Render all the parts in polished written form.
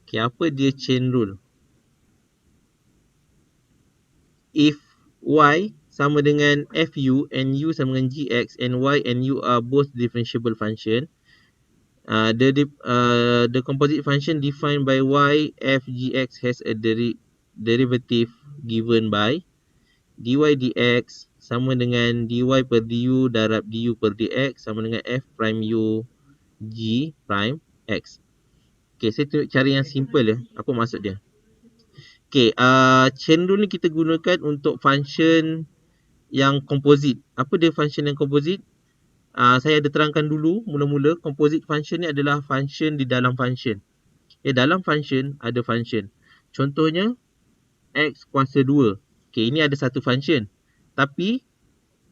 Okay, apa dia chain rule? If y sama dengan fu and u sama dengan gx and y and u are both differentiable function, the composite function defined by y f gx has a derivative given by dy dx sama dengan dy per du darab du per dx sama dengan f prime u g prime x. Okay, saya tunjuk cara yang simple ya. Apa maksud dia? Okay, chain rule ni kita gunakan untuk function yang composite. Apa dia function yang composite? Saya ada terangkan dulu mula-mula. Composite function ni adalah function di dalam function. Dalam function ada function. Contohnya x kuasa 2. Okay, ini ada satu function. Tapi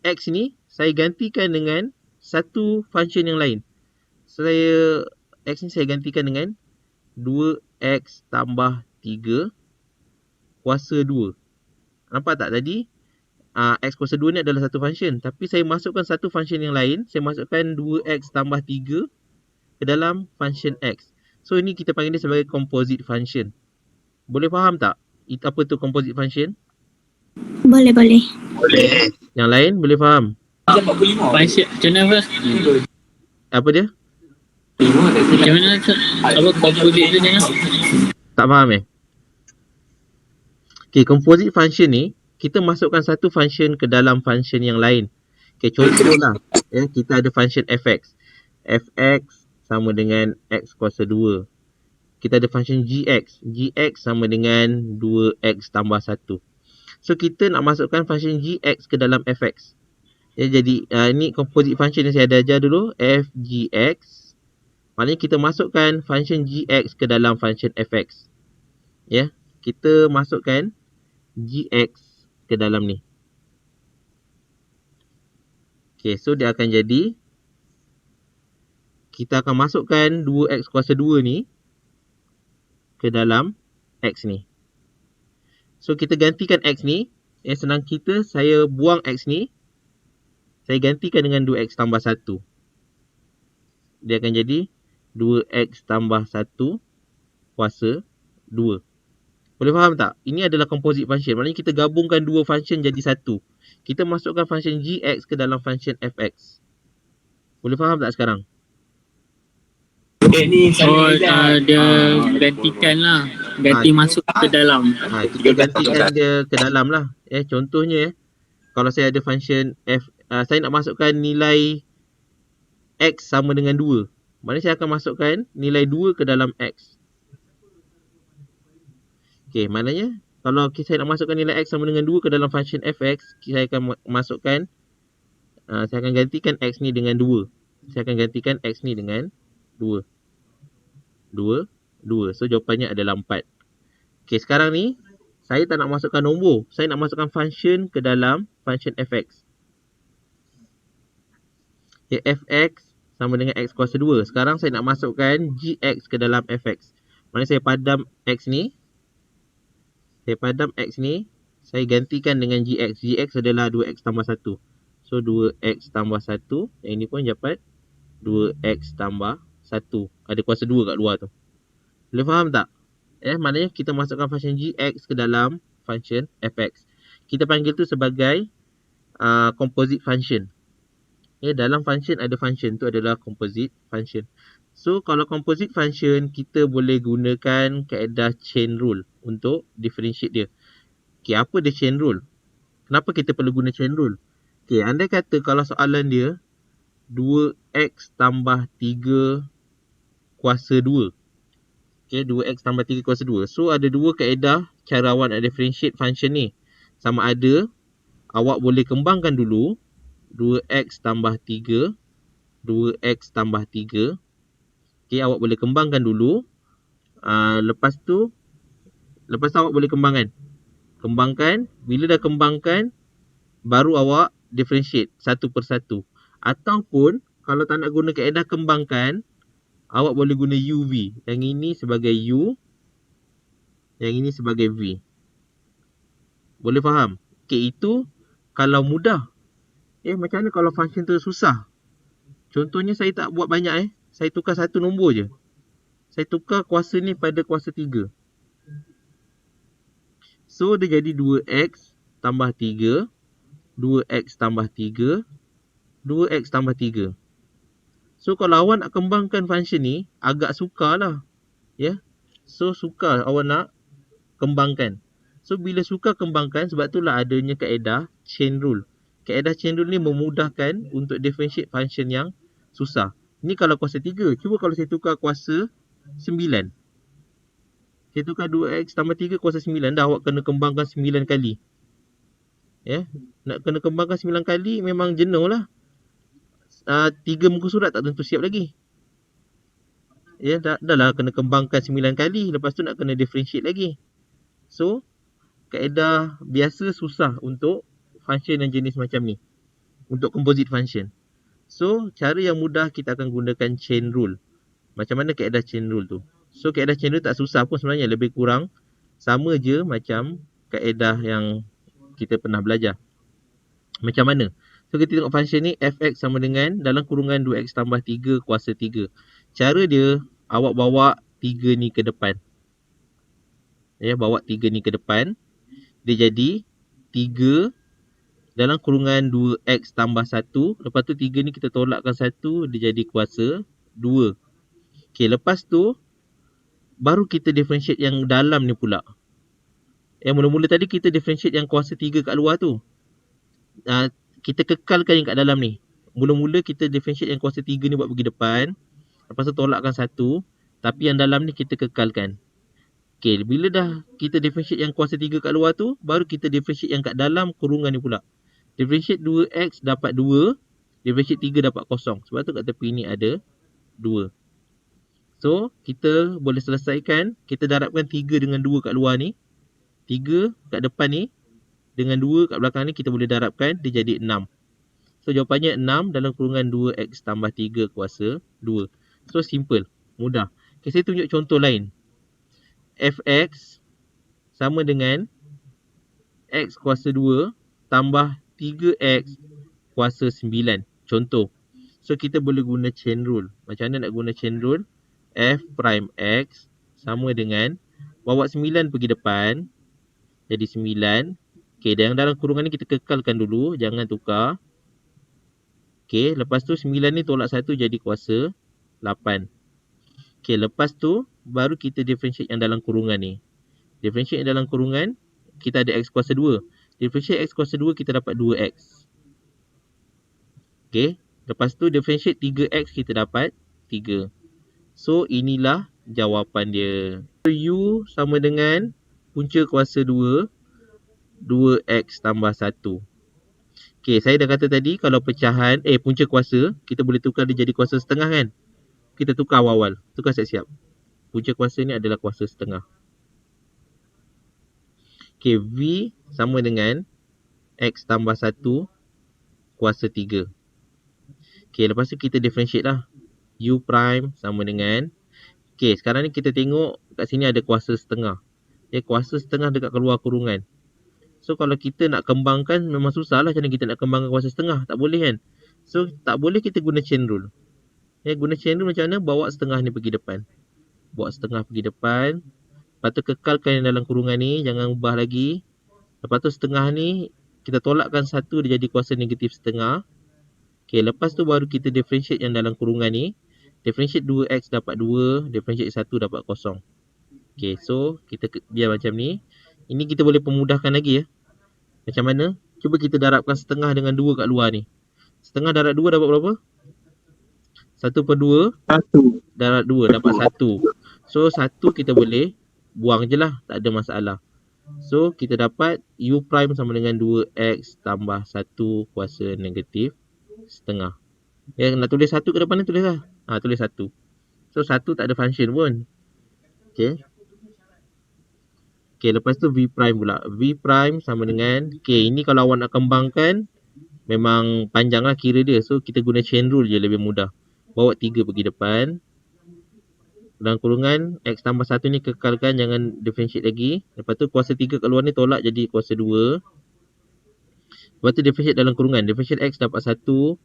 x ni saya gantikan dengan satu function yang lain. X ni saya gantikan dengan 2x tambah 3 kuasa 2. Nampak tak tadi? X kuasa 2 ni adalah satu function. Tapi saya masukkan satu function yang lain. Saya masukkan 2x tambah 3 ke dalam function x. So, ini kita panggil dia sebagai composite function. Boleh faham tak? Apa tu composite function? Boleh. Yang lain boleh faham? Function, macam mana first? Apa dia? Macam mana apa composite tu jangan? Tak faham Okay, composite function ni, kita masukkan satu function ke dalam function yang lain. Okay, contohlah. Kita ada function fx. Fx sama dengan x kuasa 2. Kita ada function gx. Gx sama dengan 2x tambah 1. So, kita nak masukkan function gx ke dalam fx. Jadi, ini composite function yang saya ada ajar dulu. F, gx. Maknanya kita masukkan function gx ke dalam function fx. Kita masukkan gx ke dalam ni. Okay, so dia akan jadi, kita akan masukkan 2x kuasa 2 ni ke dalam x ni. So, kita gantikan x ni. Senang kita, saya buang x ni. Saya gantikan dengan 2x tambah 1. Dia akan jadi 2x tambah 1 kuasa 2. Boleh faham tak? Ini adalah composite function. Maknanya kita gabungkan dua function jadi satu. Kita masukkan function gx ke dalam function fx. Boleh faham tak sekarang? Dia gantikan lah. Masuk ke dalam. Kita gantikan dia ke dalam lah. Contohnya, kalau saya ada function f, saya nak masukkan nilai x sama dengan 2. Maknanya saya akan masukkan nilai 2 ke dalam x. Okay, maknanya kalau saya nak masukkan nilai x sama dengan 2 ke dalam function fx, saya akan masukkan, saya akan gantikan x ni dengan 2. Saya akan gantikan x ni dengan 2. 2. So, jawapannya adalah 4. Okay, sekarang ni, saya tak nak masukkan nombor. Saya nak masukkan function ke dalam function fx. Okay, fx sama dengan x kuasa 2. Sekarang saya nak masukkan gx ke dalam fx. Maknanya saya padam x ni. Saya gantikan dengan gx. Gx adalah 2x tambah 1. So, 2x tambah 1. Yang ini pun dapat 2x tambah 1. Ada kuasa 2 kat luar tu. Boleh faham tak? Maknanya kita masukkan function gx ke dalam function fx. Kita panggil tu sebagai composite function. Dalam function ada function tu adalah composite function. So, kalau composite function, kita boleh gunakan kaedah chain rule untuk differentiate dia. Okay, apa dia chain rule? Kenapa kita perlu guna chain rule? Okay, andai kata kalau soalan dia 2x tambah 3 kuasa 2. Okay, 2x tambah 3 kuasa 2. So, ada dua kaedah cara awak nak differentiate function ni. Sama ada, awak boleh kembangkan dulu 2x tambah 3. 2x tambah 3. Okay, awak boleh kembangkan dulu. Lepas tu awak boleh kembangkan. Bila dah kembangkan, baru awak differentiate satu persatu. Ataupun, kalau tak nak guna kaedah kembangkan, awak boleh guna UV. Yang ini sebagai U. Yang ini sebagai V. Boleh faham? Okay, itu kalau mudah. Macam mana kalau function tu susah? Contohnya saya tak buat banyak Saya tukar satu nombor je. Saya tukar kuasa ni pada kuasa 3. So dia jadi 2x tambah 3, 2x tambah 3, 2x tambah 3. So kalau awak nak kembangkan function ni, agak sukar lah. Ya. So sukar awak nak kembangkan. So bila sukar kembangkan, sebab itulah adanya kaedah chain rule. Kaedah chain rule ni memudahkan untuk differentiate function yang susah. Ni kalau kuasa 3. Cuba kalau saya tukar kuasa 9. Saya tukar 2x tambah 3 kuasa 9. Dah awak kena kembangkan 9 kali. Ya. Nak kena kembangkan 9 kali memang jenuh lah. 3 muka surat tak tentu siap lagi. Ya, dah lah kena kembangkan 9 kali. Lepas tu nak kena differentiate lagi. So, kaedah biasa susah untuk function yang jenis macam ni. Untuk composite function. So, cara yang mudah kita akan gunakan chain rule. Macam mana kaedah chain rule tu? So, kaedah chain rule tak susah pun sebenarnya. Lebih kurang sama je macam kaedah yang kita pernah belajar. Macam mana? So, kita tengok function ni fx sama dengan dalam kurungan 2x tambah 3 kuasa 3. Cara dia, awak bawa 3 ni ke depan. Ya, bawa 3 ni ke depan. Dia jadi 3 dalam kurungan 2x tambah 1. Lepas tu 3 ni kita tolakkan 1, dia jadi kuasa 2. Okay, lepas tu baru kita differentiate yang dalam ni pula. Yang mula-mula tadi kita differentiate yang kuasa 3 kat luar tu. Kita kekalkan yang kat dalam ni. Mula-mula kita differentiate yang kuasa 3 ni buat pergi depan. Lepas tu tolakkan 1. Tapi yang dalam ni kita kekalkan. Okay, bila dah kita differentiate yang kuasa 3 kat luar tu, baru kita differentiate yang kat dalam kurungan ni pula. Differentiate 2x dapat 2. Differentiate 3 dapat kosong. Sebab tu kat tepi ni ada 2. So, kita boleh selesaikan. Kita darabkan 3 dengan 2 kat luar ni. 3 kat depan ni. Dengan 2 kat belakang ni kita boleh darabkan. Dia jadi 6. So, jawapannya 6 dalam kurungan 2x tambah 3 kuasa 2. So, simple. Mudah. Okay, saya tunjuk contoh lain. Fx sama dengan x kuasa 2 tambah 3x kuasa 9. Contoh. So, kita boleh guna chain rule. Macam mana nak guna chain rule? F prime x sama dengan bawa 9 pergi depan. Jadi 9. Okay, yang dalam kurungan ni kita kekalkan dulu. Jangan tukar. Okay, lepas tu 9 ni tolak 1 jadi kuasa 8. Okay, lepas tu baru kita differentiate yang dalam kurungan ni. Differentiate yang dalam kurungan, kita ada x kuasa 2. Differentiate x kuasa 2, kita dapat 2x. Okay, lepas tu differentiate 3x, kita dapat 3. So, inilah jawapan dia. So, U sama dengan punca kuasa 2, 2x tambah 1. Okay, saya dah kata tadi, kalau pecahan, punca kuasa, kita boleh tukar dia jadi kuasa setengah kan? Kita tukar awal-awal. Tukar siap-siap. Punca kuasa ni adalah kuasa setengah. Okay, V sama dengan x tambah 1 kuasa 3. Okay, lepas tu kita differentiate lah. U prime sama dengan, okay, sekarang ni kita tengok kat sini ada kuasa setengah. Kuasa setengah dekat keluar kurungan. So, kalau kita nak kembangkan, memang susah lah macam mana kita nak kembangkan kuasa setengah. Tak boleh kan? So, tak boleh kita guna chain rule. Guna chain rule macam mana? Bawa setengah ni pergi depan. Bawa setengah pergi depan. Lepas tu kekalkan yang dalam kurungan ni. Jangan ubah lagi. Lepas tu setengah ni, kita tolakkan 1, dia jadi kuasa negatif setengah. Okay, lepas tu baru kita differentiate yang dalam kurungan ni. Differentiate 2x dapat 2. Differentiate 1 dapat kosong. Okay, so kita biar macam ni. Ini kita boleh pemudahkan lagi ya. Macam mana? Cuba kita darabkan setengah dengan 2 kat luar ni. Setengah darab 2 dapat berapa? 1/2. 1. Darab 2 dapat 1. So, 1 kita boleh buang je lah. Tak ada masalah. So, kita dapat U prime sama dengan 2x tambah 1 kuasa negatif setengah. Nak tulis 1 ke depan ni tulis lah. Tulis 1. So, 1 tak ada function pun. Okay. Okay, lepas tu V prime pula. V prime sama dengan, okay, ini kalau awak nak kembangkan, memang panjang lah kira dia. So, kita guna chain rule je lebih mudah. Bawa 3 pergi depan. Dalam kurungan, x tambah 1 ni kekalkan, jangan differentiate lagi. Lepas tu kuasa 3 kat luar ni tolak jadi kuasa 2. Lepas tu differentiate dalam kurungan. Differentiate x dapat 1.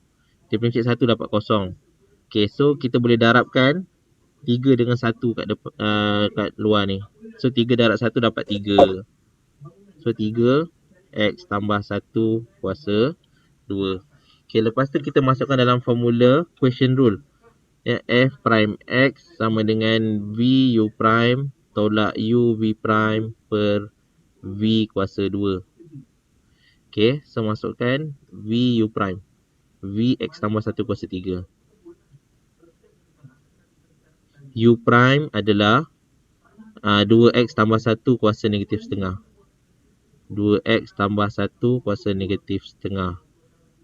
Differentiate 1 dapat kosong. Okay, so kita boleh darabkan 3 dengan 1 kat luar ni. So 3 darab 1 dapat 3. So 3 X tambah 1 kuasa 2. Okay, lepas tu kita masukkan dalam formula question rule. Ya, F prime X sama dengan V U prime tolak U V prime per V kuasa 2. Okay, so masukkan V U prime. V X tambah 1 kuasa 3. U prime adalah 2X tambah 1 kuasa negatif setengah. 2X tambah 1 kuasa negatif setengah.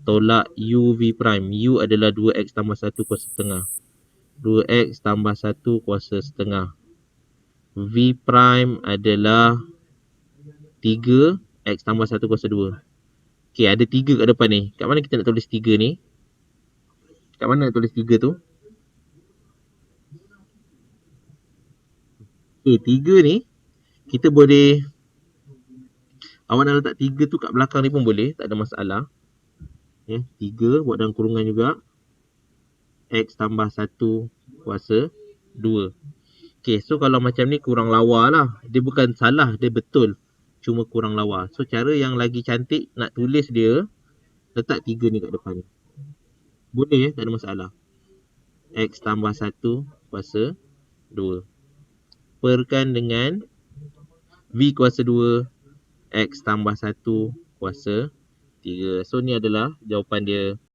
Tolak U V prime. U adalah 2X tambah 1 kuasa setengah. 2X tambah 1 kuasa setengah. V prime adalah 3X tambah 1 kuasa 2. Okay, ada 3 kat depan ni. Kat mana kita nak tulis 3 ni? Kat mana nak tulis 3 tu? Okay, 3 ni kita boleh, awak nak letak 3 tu kat belakang ni pun boleh, tak ada masalah. 3 buat dalam kurungan juga. X tambah 1 kuasa 2. Okay, so kalau macam ni kurang lawa lah. Dia bukan salah, dia betul. Cuma kurang lawa. So cara yang lagi cantik nak tulis dia, letak 3 ni kat depan ni. Boleh tak ada masalah. X tambah 1 kuasa 2. Perkan dengan V kuasa 2 X tambah 1 kuasa 3. So ni adalah jawapan dia.